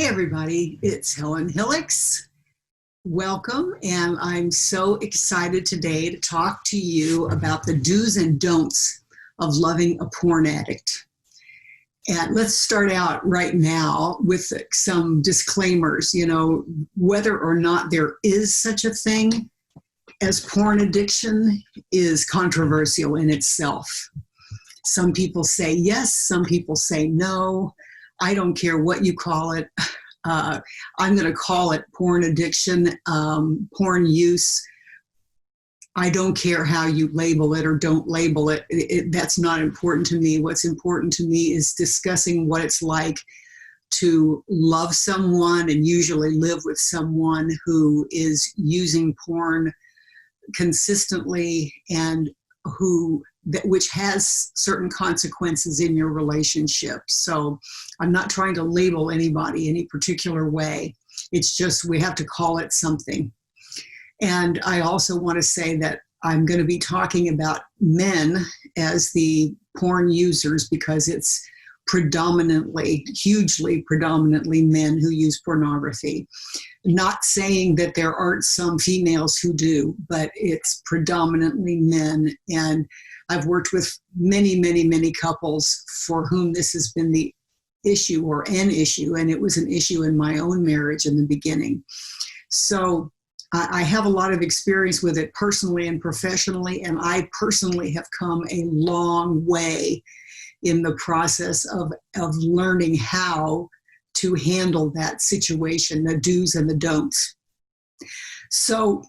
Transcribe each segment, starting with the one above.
Hey everybody, it's Helen Hillix. Welcome, and I'm so excited today to talk to you about the do's and don'ts of loving a porn addict. And let's start out right now with some disclaimers. Whether or not there is such a thing as porn addiction is controversial in itself. Some people say yes, some people say no. I don't care what you call it. I'm going to call it porn addiction, porn use. I don't care how you label it or don't label it. That's not important to me. What's important to me is discussing what it's like to love someone and usually live with someone who is using porn consistently and which has certain consequences in your relationship. So I'm not trying to label anybody any particular way. It's just we have to call it something. And I also want to say that I'm going to be talking about men as the porn users because it's hugely predominantly men who use pornography. Not saying that there aren't some females who do, but it's predominantly men. And I've worked with many, many, many couples for whom this has been the issue or an issue, and it was an issue in my own marriage in the beginning. So I have a lot of experience with it personally and professionally, and I personally have come a long way in the process of learning how to handle that situation, the do's and the don'ts. So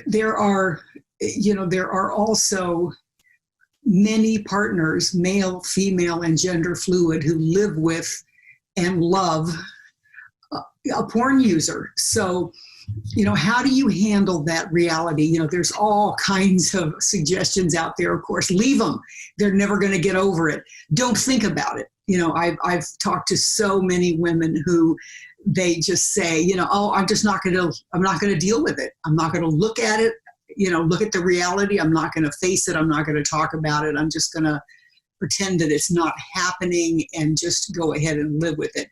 there are also many partners, male, female, and gender fluid, who live with and love a porn user. So, how do you handle that reality? There's all kinds of suggestions out there, of course. Leave them. They're never going to get over it. Don't think about it. I've talked to so many women who they just say, I'm not going to deal with it. I'm not going to look at it, look at the reality. I'm not going to face it. I'm not going to talk about it. I'm just going to pretend that it's not happening and just go ahead and live with it.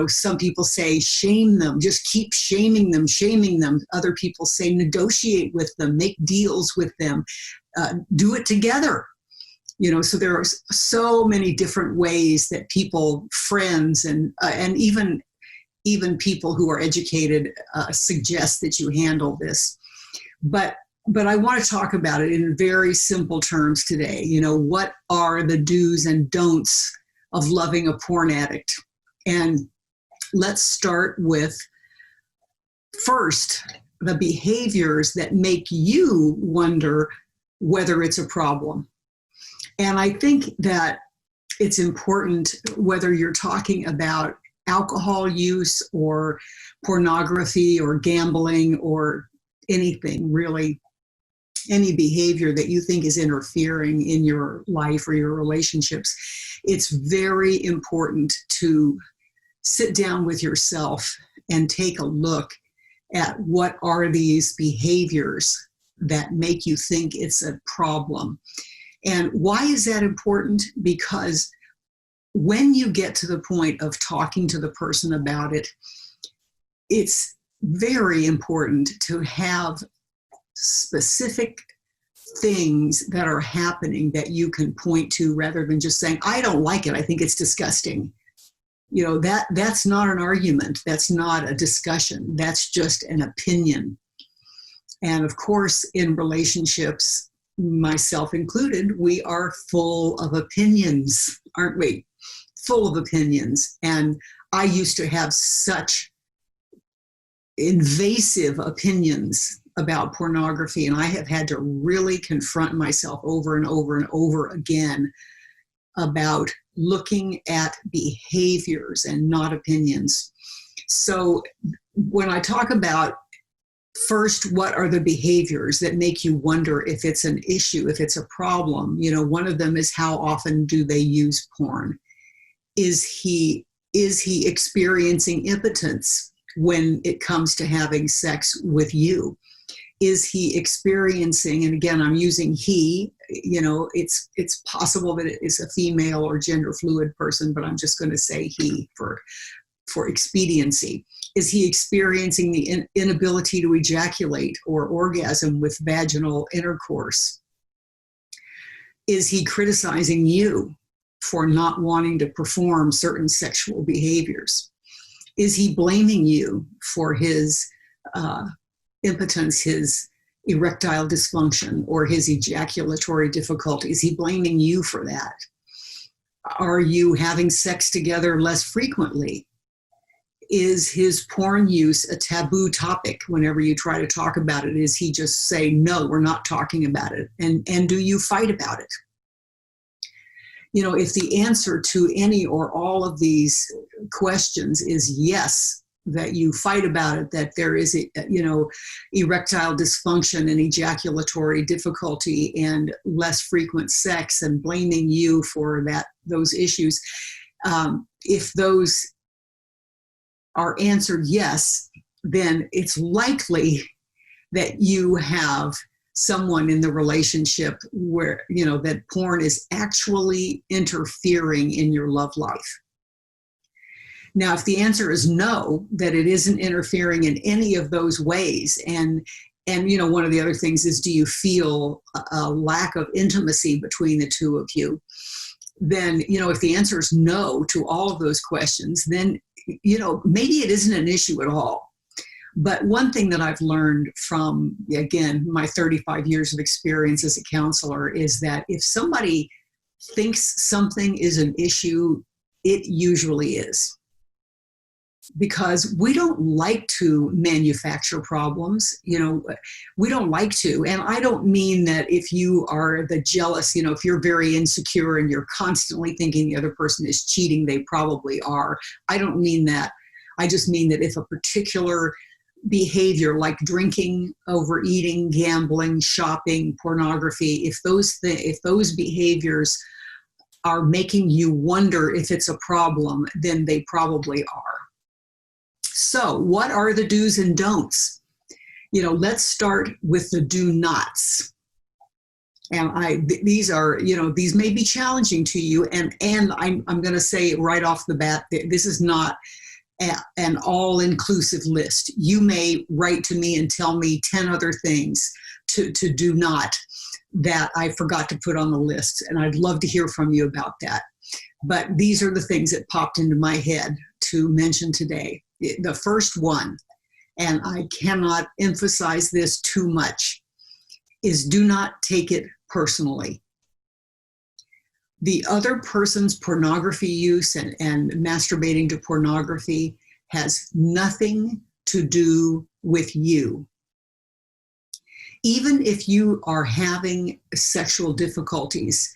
Some people say shame them, just keep shaming them. Other people say negotiate with them, make deals with them, do it together. So there are so many different ways that people, friends, and even people who are educated suggest that you handle this. But I want to talk about it in very simple terms today. What are the do's and don'ts of loving a porn addict? And let's start with, first, the behaviors that make you wonder whether it's a problem. And I think that it's important, whether you're talking about alcohol use or pornography or gambling or anything, really, any behavior that you think is interfering in your life or your relationships, it's very important to sit down with yourself and take a look at what are these behaviors that make you think it's a problem. And why is that important? Because when you get to the point of talking to the person about it, it's very important to have specific things that are happening that you can point to, rather than just saying, I don't like it, I think it's disgusting. That's not an argument. That's not a discussion. That's just an opinion. And of course, in relationships, myself included, we are full of opinions, aren't we? Full of opinions. And I used to have such invasive opinions about pornography, and I have had to really confront myself over and over and over again about looking at behaviors and not opinions. So when I talk about, first, what are the behaviors that make you wonder if it's an issue, if it's a problem? One of them is, how often do they use porn? Is he experiencing impotence when it comes to having sex with you? Is he experiencing, and again, I'm using he, it's possible that it is a female or gender fluid person, but I'm just going to say he for for expediency? Is he experiencing the inability to ejaculate or orgasm with vaginal intercourse? Is he criticizing you for not wanting to perform certain sexual behaviors? Is he blaming you for his impotence, his erectile dysfunction, or his ejaculatory difficulty? Is he blaming you for that? Are you having sex together less frequently? Is his porn use a taboo topic whenever you try to talk about it? Is he just say, no, we're not talking about it? And do you fight about it? You know, if the answer to any or all of these questions is yes, that you fight about it, that there is, erectile dysfunction and ejaculatory difficulty and less frequent sex and blaming you for those issues, if those are answered yes, then it's likely that you have someone in the relationship where, that porn is actually interfering in your love life. Now, if the answer is no, that it isn't interfering in any of those ways, and one of the other things is, do you feel a lack of intimacy between the two of you? Then, if the answer is no to all of those questions, then, maybe it isn't an issue at all. But one thing that I've learned from, again, my 35 years of experience as a counselor is that if somebody thinks something is an issue, it usually is. Because we don't like to manufacture problems, we don't like to. And I don't mean that if you are the jealous, if you're very insecure and you're constantly thinking the other person is cheating, they probably are. I don't mean that. I just mean that if a particular behavior like drinking, overeating, gambling, shopping, pornography, if those behaviors are making you wonder if it's a problem, then they probably are. So what are the do's and don'ts? Let's start with the do nots. And these may be challenging to you. And I'm going to say right off the bat, this is not an all-inclusive list. You may write to me and tell me 10 other things to do not that I forgot to put on the list. And I'd love to hear from you about that. But these are the things that popped into my head to mention today. The first one, and I cannot emphasize this too much, is do not take it personally. The other person's pornography use and masturbating to pornography has nothing to do with you. Even if you are having sexual difficulties,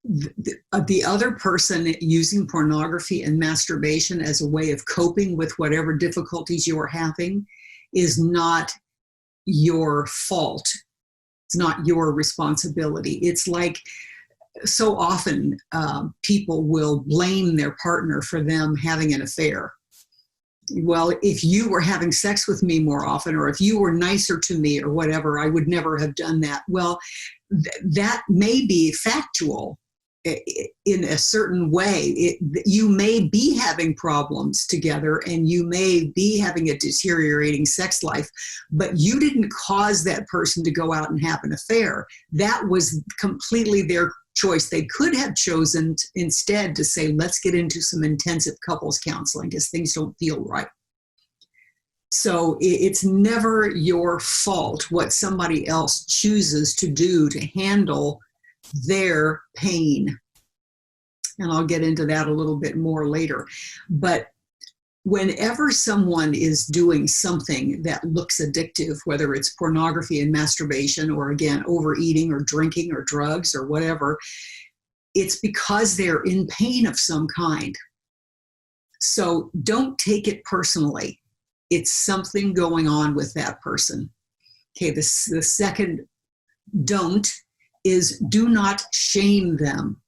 the other person using pornography and masturbation as a way of coping with whatever difficulties you are having is not your fault. It's not your responsibility. It's like so often people will blame their partner for them having an affair. Well, if you were having sex with me more often, or if you were nicer to me or whatever, I would never have done that. Well, that may be factual in a certain way. You may be having problems together and you may be having a deteriorating sex life, but you didn't cause that person to go out and have an affair. That was completely their choice. They could have chosen instead to say, let's get into some intensive couples counseling because things don't feel right. So it's never your fault what somebody else chooses to do to handle their pain. And I'll get into that a little bit more later. But whenever someone is doing something that looks addictive, whether it's pornography and masturbation, or again, overeating or drinking or drugs or whatever, it's because they're in pain of some kind. So don't take it personally. It's something going on with that person. Okay, the second don't is do not shame them.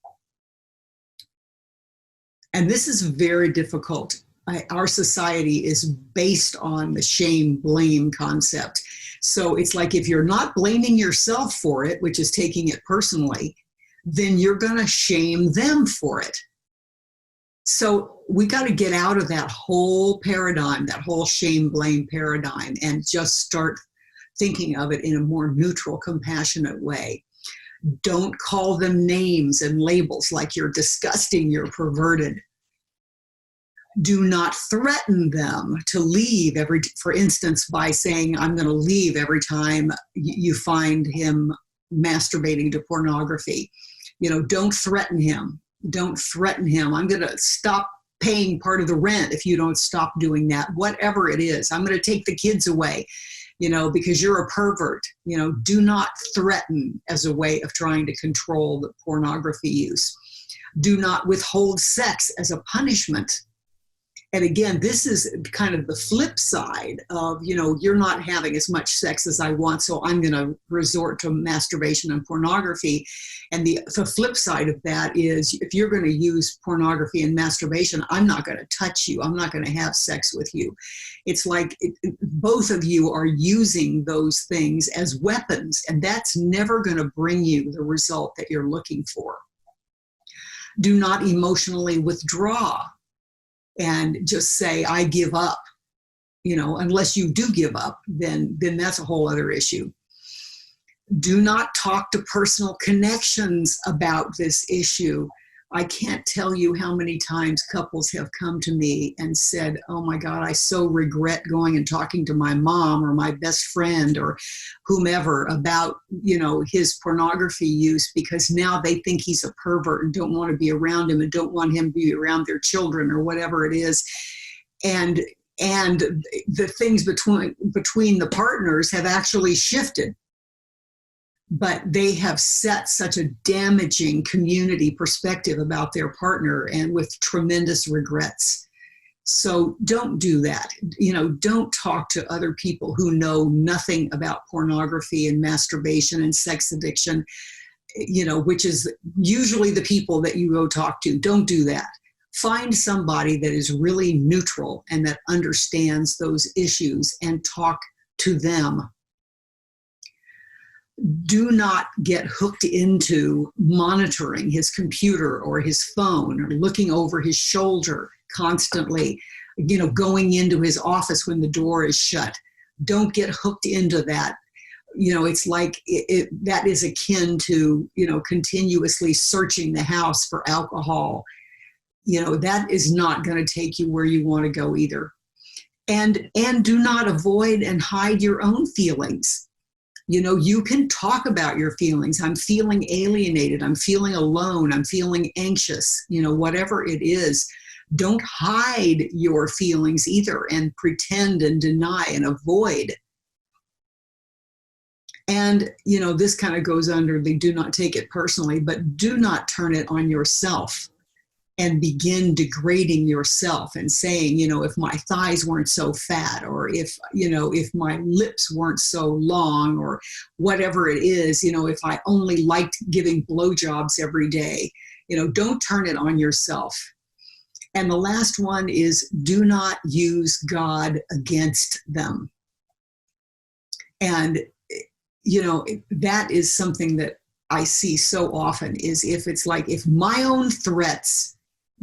And this is very difficult. Our society is based on the shame-blame concept. So it's like if you're not blaming yourself for it, which is taking it personally, then you're going to shame them for it. So we got to get out of that whole paradigm, that whole shame, blame paradigm, and just start thinking of it in a more neutral, compassionate way. Don't call them names and labels like you're disgusting, you're perverted. Do not threaten them to leave for instance, by saying, I'm going to leave every time you find him masturbating to pornography. Don't threaten him. Don't threaten him. I'm going to stop paying part of the rent if you don't stop doing that. Whatever it is, I'm going to take the kids away, because you're a pervert. Do not threaten as a way of trying to control the pornography use. Do not withhold sex as a punishment. And again, this is kind of the flip side of, you're not having as much sex as I want, so I'm going to resort to masturbation and pornography. And the flip side of that is, if you're going to use pornography and masturbation, I'm not going to touch you. I'm not going to have sex with you. It's like both of you are using those things as weapons, and that's never going to bring you the result that you're looking for. Do not emotionally withdraw and just say, I give up. Unless you do give up, then that's a whole other issue. Do not talk to personal connections about this issue. I can't tell you how many times couples have come to me and said, oh my God, I so regret going and talking to my mom or my best friend or whomever about, his pornography use, because now they think he's a pervert and don't want to be around him and don't want him to be around their children or whatever it is. And the things between the partners have actually shifted. But they have set such a damaging community perspective about their partner, and with tremendous regrets. So don't do that. Don't talk to other people who know nothing about pornography and masturbation and sex addiction, which is usually the people that you go talk to. Don't do that. Find somebody that is really neutral and that understands those issues and talk to them. Do not get hooked into monitoring his computer or his phone or looking over his shoulder constantly, going into his office when the door is shut. Don't get hooked into that. It's like that is akin to, continuously searching the house for alcohol. That is not going to take you where you want to go either. And do not avoid and hide your own feelings. You can talk about your feelings. I'm feeling alienated. I'm feeling alone. I'm feeling anxious. Whatever it is, don't hide your feelings either and pretend and deny and avoid. And, this kind of goes under the do not take it personally, but do not turn it on yourself and begin degrading yourself and saying, if my thighs weren't so fat, or if my lips weren't so long, or whatever it is, if I only liked giving blowjobs every day, don't turn it on yourself. And the last one is, do not use God against them. And, that is something that I see so often, is if my own threats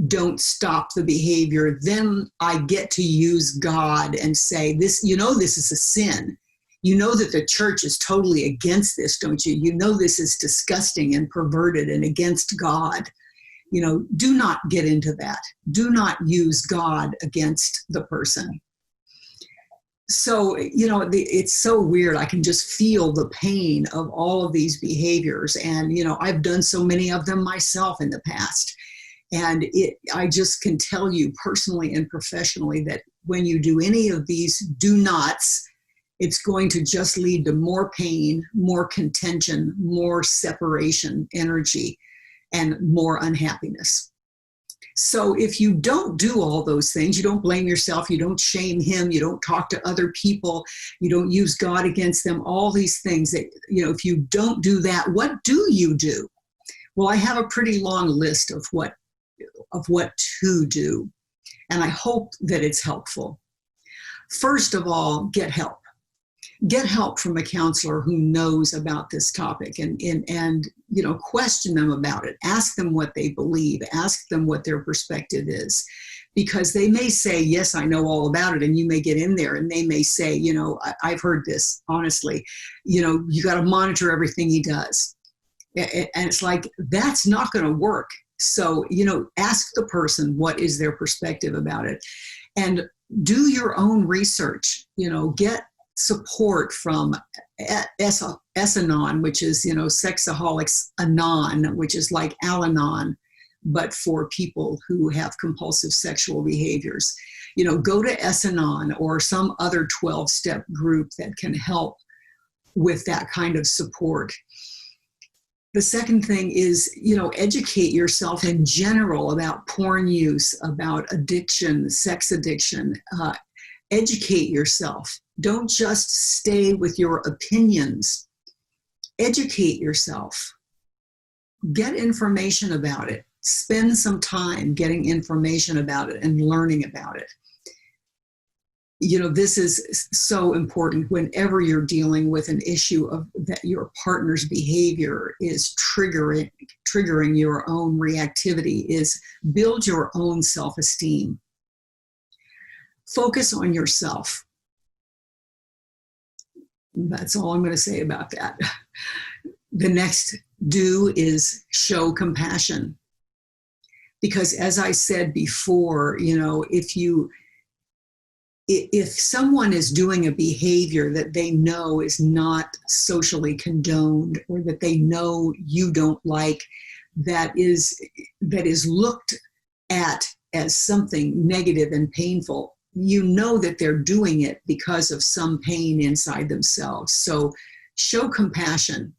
don't stop the behavior, then I get to use God and say, this is a sin. That the church is totally against this, don't you? This is disgusting and perverted and against God. Do not get into that. Do not use God against the person. So, it's so weird. I can just feel the pain of all of these behaviors. And, I've done so many of them myself in the past. And I just can tell you personally and professionally that when you do any of these do nots, it's going to just lead to more pain, more contention, more separation energy, and more unhappiness. So if you don't do all those things, you don't blame yourself, you don't shame him, you don't talk to other people, you don't use God against them, all these things that, if you don't do that, what do you do? Well, I have a pretty long list of what to do, and I hope that it's helpful. First of all, get help. Get help from a counselor who knows about this topic and question them about it. Ask them what they believe. Ask them what their perspective is. Because they may say, yes, I know all about it. And you may get in there and they may say, I've heard this, honestly, you got to monitor everything he does. And it's like, that's not going to work. So, ask the person what is their perspective about it. And do your own research, get support from S-Anon, which is, Sexaholics Anon, which is like Al-Anon, but for people who have compulsive sexual behaviors. Go to S-Anon or some other 12-step group that can help with that kind of support. The second thing is, educate yourself in general about porn use, about addiction, sex addiction. Educate yourself. Don't just stay with your opinions. Educate yourself. Get information about it. Spend some time getting information about it and learning about it. This is so important whenever you're dealing with an issue of that your partner's behavior is triggering your own reactivity, is build your own self-esteem. Focus on yourself. That's all I'm going to say about that. The next do is show compassion. Because as I said before, if someone is doing a behavior that they know is not socially condoned, or that they know you don't like, that is looked at as something negative and painful, that they're doing it because of some pain inside themselves. So show compassion.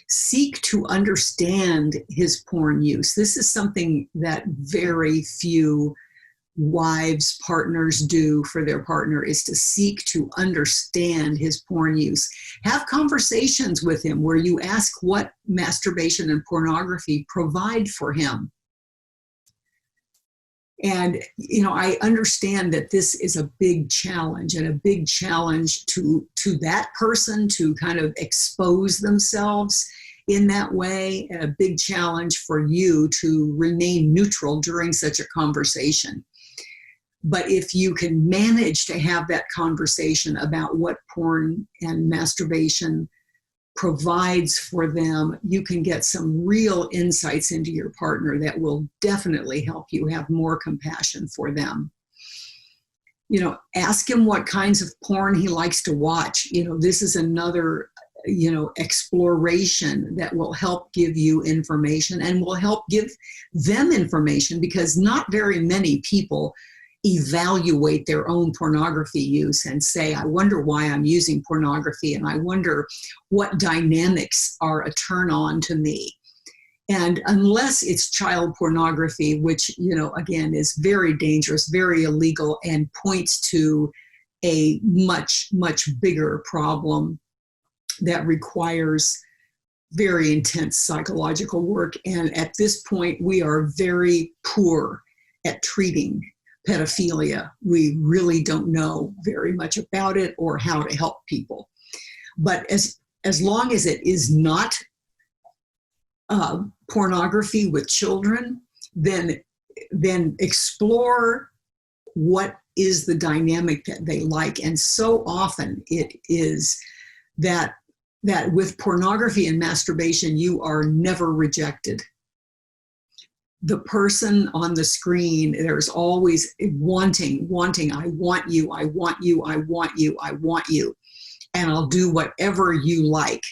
Seek to understand his porn use. This is something that very few wives, partners do for their partner, is to seek to understand his porn use. Have conversations with him where you ask what masturbation and pornography provide for him. And, I understand that this is a big challenge, and a big challenge to that person to kind of expose themselves in that way, and a big challenge for you to remain neutral during such a conversation. But if you can manage to have that conversation about what porn and masturbation provides for them, you can get some real insights into your partner that will definitely help you have more compassion for them. Ask him what kinds of porn he likes to watch. This is another, exploration that will help give you information and will help give them information, because not very many people evaluate their own pornography use and say, I wonder why I'm using pornography, and I wonder what dynamics are a turn on to me. And unless it's child pornography, which, again, is very dangerous, very illegal, and points to a much, much bigger problem that requires very intense psychological work. And at this point, we are very poor at treating pedophilia. We really don't know very much about it or how to help people. But as long as it is not pornography with children, then explore what is the dynamic that they like. And so often it is that with pornography and masturbation, you are never rejected. The person on the screen, there's always wanting, I want you, I want you, I want you, I want you, and I'll do whatever you like.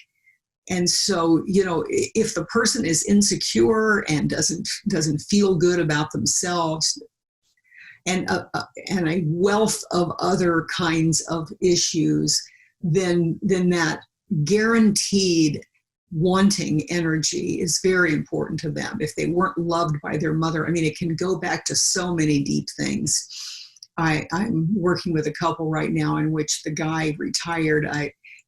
And so, if the person is insecure and doesn't feel good about themselves, and a wealth of other kinds of issues, then that guaranteed wanting energy is very important to them. If they weren't loved by their mother, it can go back to so many deep things. I'm working with a couple right now in which the guy retired.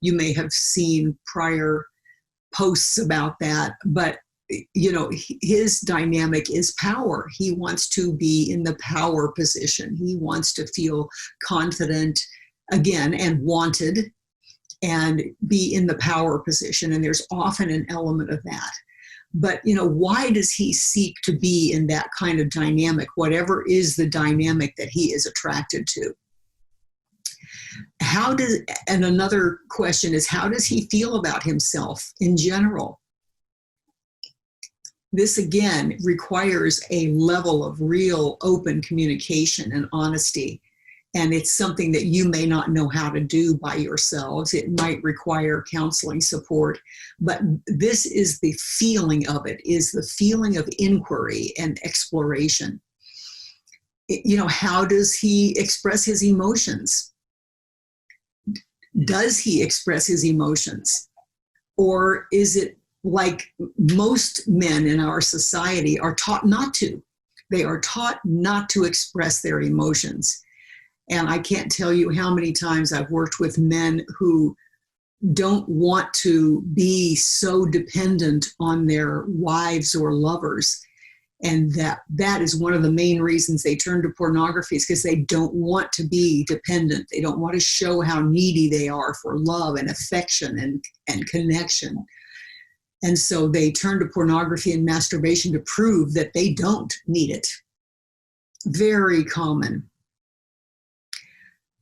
You may have seen prior posts about that, but his dynamic is power. He wants to be in the power position. He wants to feel confident again and wanted and be in the power position. And there's often an element of that. But, why does he seek to be in that kind of dynamic, whatever is the dynamic that he is attracted to? And another question is, how does he feel about himself in general? This, again, requires a level of real open communication and honesty. And it's something that you may not know how to do by yourselves. It might require counseling support, but this is the feeling of it, is the feeling of inquiry and exploration. How does he express his emotions? Does he express his emotions? Or is it like most men in our society are taught not to? They are taught not to express their emotions. And I can't tell you how many times I've worked with men who don't want to be so dependent on their wives or lovers. And that is one of the main reasons they turn to pornography, is because they don't want to be dependent. They don't want to show how needy they are for love and affection and connection. And so they turn to pornography and masturbation to prove that they don't need it. Very common.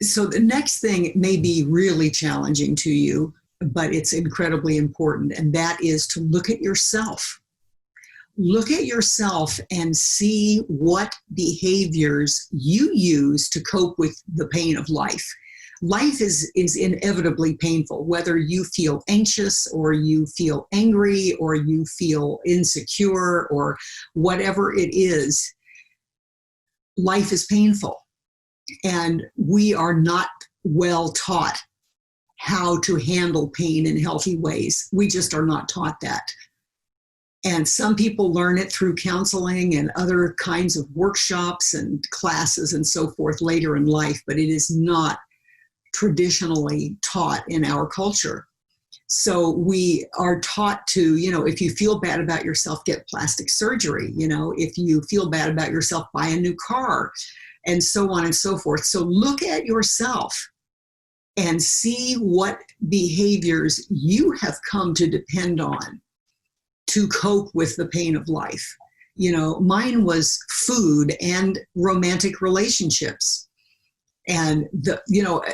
So the next thing may be really challenging to you, but it's incredibly important, and that is to look at yourself. Look at yourself and see what behaviors you use to cope with the pain of life. Life is inevitably painful, whether you feel anxious or you feel angry or you feel insecure or whatever it is. Life is painful. And we are not well taught how to handle pain in healthy ways. We just are not taught that. And some people learn it through counseling and other kinds of workshops and classes and so forth later in life, but it is not traditionally taught in our culture. So we are taught to, if you feel bad about yourself, get plastic surgery. If you feel bad about yourself, buy a new car, and so on and so forth. So look at yourself and see what behaviors you have come to depend on to cope with the pain of life. Mine was food and romantic relationships. And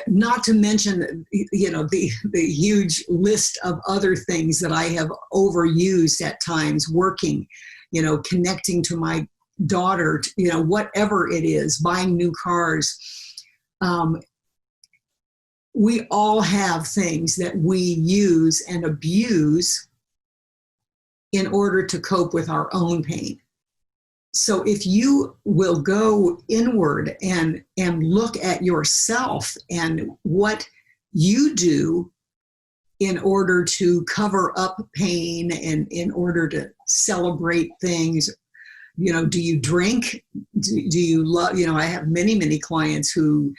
not to mention, the huge list of other things that I have overused at times, working, connecting to my daughter, whatever it is, buying new cars. We all have things that we use and abuse in order to cope with our own pain. So if you will go inward and look at yourself and what you do in order to cover up pain and in order to celebrate things, do you drink? Do you love, I have many, many clients who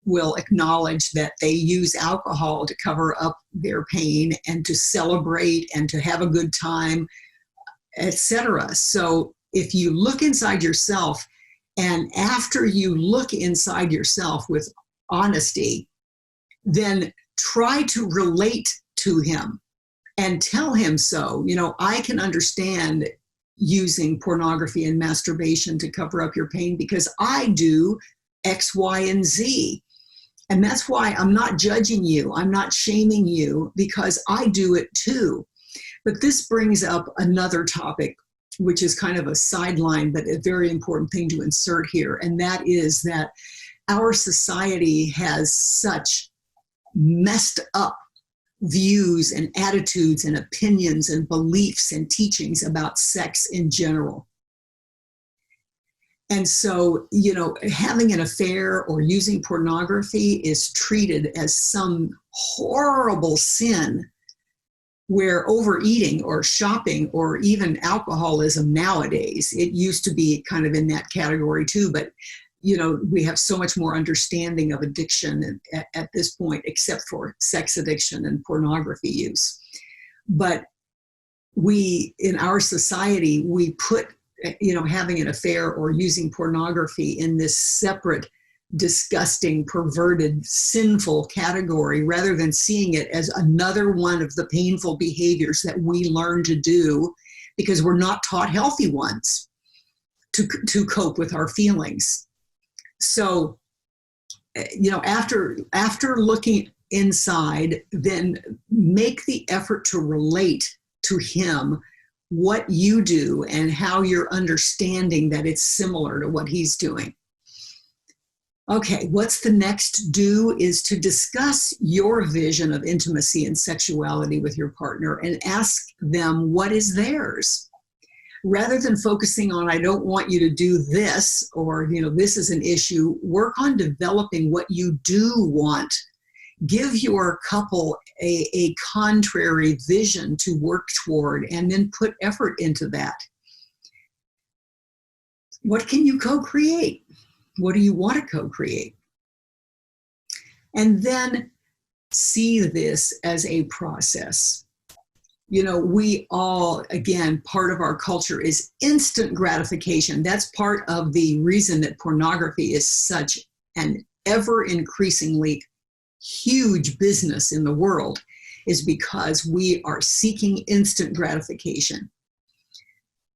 will acknowledge that they use alcohol to cover up their pain and to celebrate and to have a good time, etc. So if you look inside yourself, and after you look inside yourself with honesty, then try to relate to him and tell him so. I can understand using pornography and masturbation to cover up your pain because I do X, Y, and Z. And that's why I'm not judging you. I'm not shaming you, because I do it too. But this brings up another topic, which is kind of a sideline, but a very important thing to insert here. And that is that our society has such messed up views and attitudes and opinions and beliefs and teachings about sex in general. And so, having an affair or using pornography is treated as some horrible sin, where overeating or shopping or even alcoholism nowadays, it used to be kind of in that category too, but we have so much more understanding of addiction at this point, except for sex addiction and pornography use. But in our society, we put, having an affair or using pornography in this separate disgusting, perverted, sinful category, rather than seeing it as another one of the painful behaviors that we learn to do because we're not taught healthy ones to cope with our feelings. So, after looking inside, then make the effort to relate to him what you do and how you're understanding that it's similar to what he's doing. Okay, what's the next do is to discuss your vision of intimacy and sexuality with your partner and ask them what is theirs. Rather than focusing on, I don't want you to do this, or, this is an issue, work on developing what you do want. Give your couple a contrary vision to work toward, and then put effort into that. What can you co-create? What do you want to co-create? And then see this as a process. We all, again, part of our culture is instant gratification. That's part of the reason that pornography is such an ever increasingly huge business in the world, is because we are seeking instant gratification.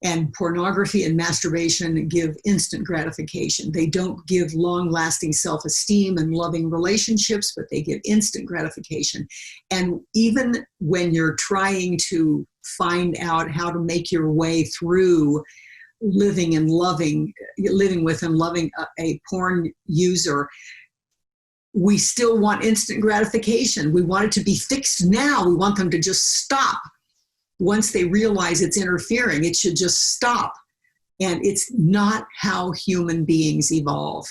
And pornography and masturbation give instant gratification. They don't give long-lasting self-esteem and loving relationships, but they give instant gratification. And even when you're trying to find out how to make your way through living with and loving a porn user, we still want instant gratification. We want it to be fixed now. We want them to just stop. Once they realize it's interfering, it should just stop. And it's not how human beings evolve.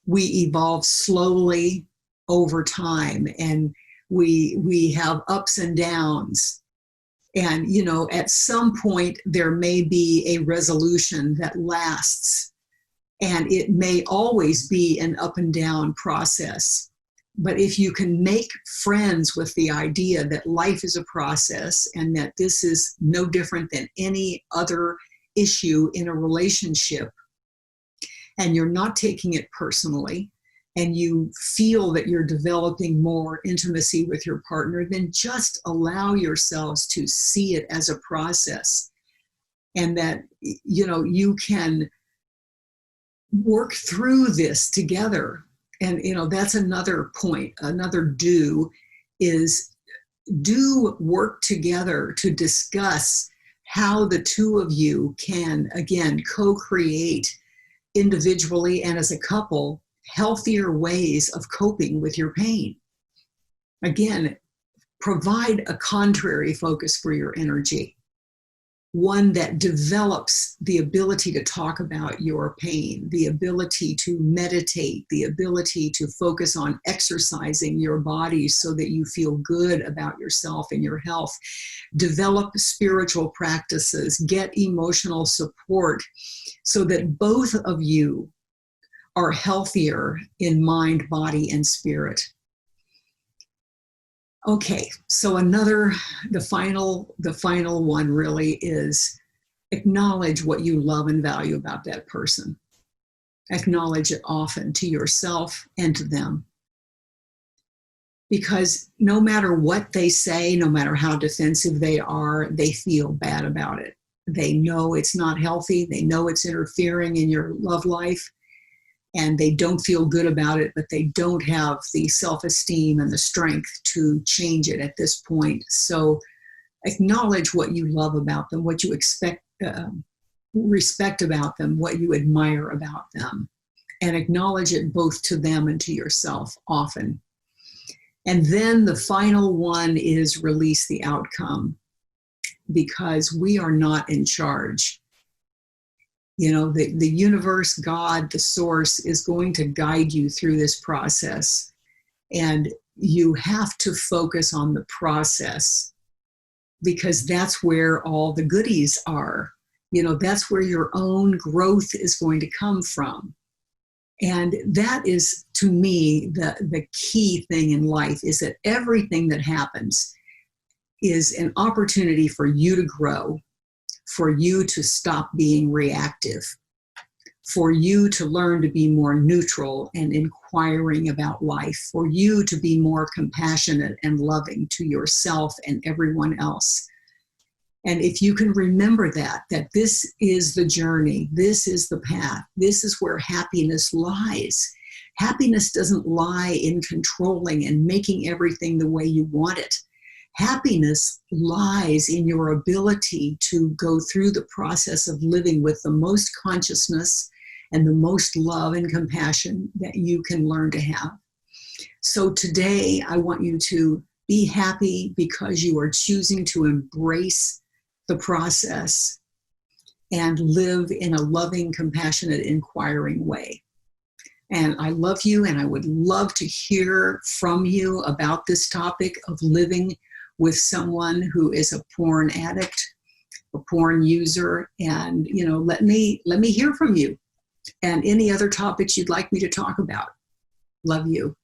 We evolve slowly over time, and we have ups and downs. And, at some point there may be a resolution that lasts, and it may always be an up and down process. But if you can make friends with the idea that life is a process and that this is no different than any other issue in a relationship, and you're not taking it personally, and you feel that you're developing more intimacy with your partner, then just allow yourselves to see it as a process, and that, you can work through this together. And, that's another point. Another do is do work together to discuss how the two of you can, again, co-create individually and as a couple healthier ways of coping with your pain. Again, provide a contrary focus for your energy. One that develops the ability to talk about your pain, the ability to meditate, the ability to focus on exercising your body so that you feel good about yourself and your health. Develop spiritual practices, get emotional support so that both of you are healthier in mind, body, and spirit. Okay, so the final one really is acknowledge what you love and value about that person. Acknowledge it often to yourself and to them. Because no matter what they say, no matter how defensive they are, they feel bad about it. They know it's not healthy. They know it's interfering in your love life. And they don't feel good about it, but they don't have the self-esteem and the strength to change it at this point. So acknowledge what you love about them, what you respect about them, what you admire about them, and acknowledge it both to them and to yourself often. And then the final one is release the outcome, because we are not in charge. The universe, God, the source is going to guide you through this process. And you have to focus on the process, because that's where all the goodies are. That's where your own growth is going to come from. And that is, to me, the key thing in life, is that everything that happens is an opportunity for you to grow, for you to stop being reactive. for you to learn to be more neutral and inquiring about life, for you to be more compassionate and loving to yourself and everyone else. And if you can remember that this is the journey, this is the path, this is where happiness lies. Happiness doesn't lie in controlling and making everything the way you want it. Happiness lies in your ability to go through the process of living with the most consciousness and the most love and compassion that you can learn to have. So today, I want you to be happy because you are choosing to embrace the process and live in a loving, compassionate, inquiring way. And I love you, and I would love to hear from you about this topic of living with someone who is a porn addict, a porn user, and let me hear from you, and any other topics you'd like me to talk about. Love you.